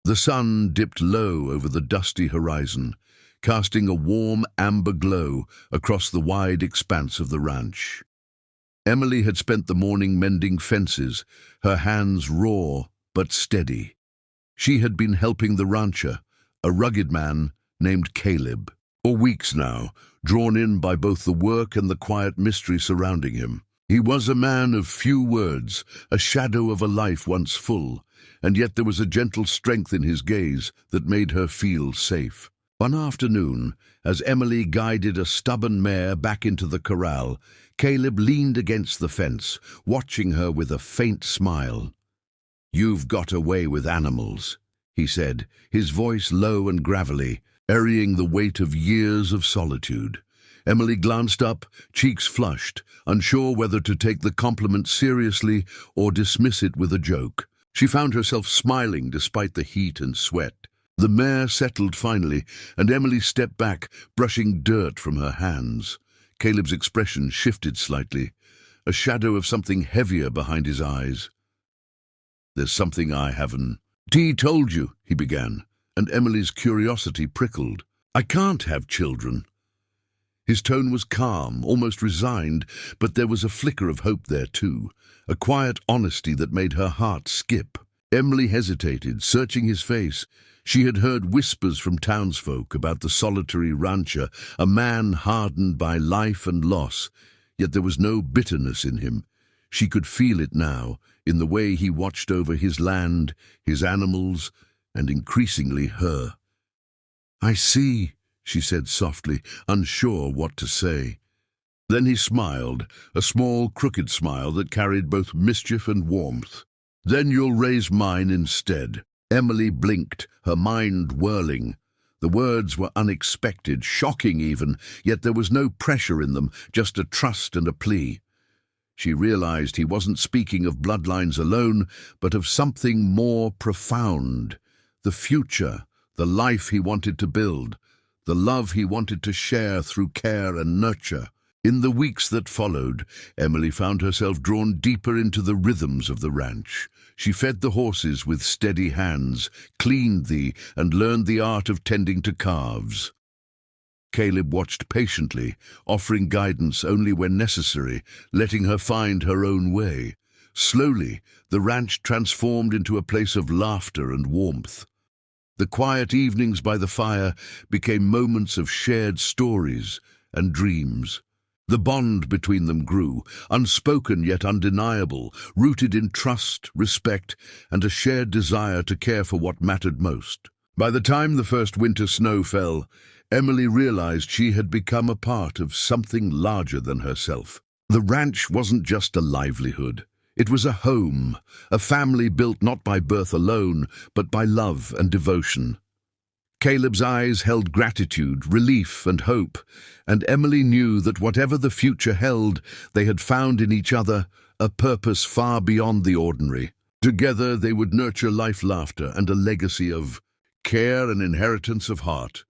The sun dipped low over the dusty horizon, casting a warm amber glow across the wide expanse of the ranch. Emily had spent the morning mending fences, her hands raw but steady. She had been helping the rancher, a rugged man named Caleb, for weeks now, drawn in by both the work and the quiet mystery surrounding him. He was a man of few words, a shadow of a life once full, and yet there was a gentle strength in his gaze that made her feel safe. One afternoon, as Emily guided a stubborn mare back into the corral, Caleb leaned against the fence, watching her with a faint smile. "You've got a way with animals," he said, his voice low and gravelly, carrying the weight of years of solitude. Emily glanced up, cheeks flushed, unsure whether to take the compliment seriously or dismiss it with a joke. She found herself smiling despite the heat and sweat. The mare settled finally, and Emily stepped back, brushing dirt from her hands. Caleb's expression shifted slightly, a shadow of something heavier behind his eyes. "There's something I haven't told you," he began, and Emily's curiosity prickled. "I can't have children." His tone was calm, almost resigned, but there was a flicker of hope there too, a quiet honesty that made her heart skip. Emily hesitated, searching his face. She had heard whispers from townsfolk about the solitary rancher, a man hardened by life and loss, yet there was no bitterness in him. She could feel it now, in the way he watched over his land, his animals, and increasingly her. "I see," she said softly, unsure what to say. Then he smiled, a small, crooked smile that carried both mischief and warmth. "Then you'll raise mine instead." Emily blinked, her mind whirling. The words were unexpected, shocking even, yet there was no pressure in them, just a trust and a plea. She realized he wasn't speaking of bloodlines alone, but of something more profound. The future, the life he wanted to build, the love he wanted to share through care and nurture. In the weeks that followed, Emily found herself drawn deeper into the rhythms of the ranch. She fed the horses with steady hands, cleaned and learned the art of tending to calves. Caleb watched patiently, offering guidance only when necessary, letting her find her own way. Slowly, the ranch transformed into a place of laughter and warmth. The quiet evenings by the fire became moments of shared stories and dreams. The bond between them grew, unspoken yet undeniable, rooted in trust, respect, and a shared desire to care for what mattered most. By the time the first winter snow fell, Emily realized she had become a part of something larger than herself. The ranch wasn't just a livelihood. It was a home, a family built not by birth alone, but by love and devotion. Caleb's eyes held gratitude, relief, and hope, and Emily knew that whatever the future held, they had found in each other a purpose far beyond the ordinary. Together they would nurture life, laughter, and a legacy of care and inheritance of heart.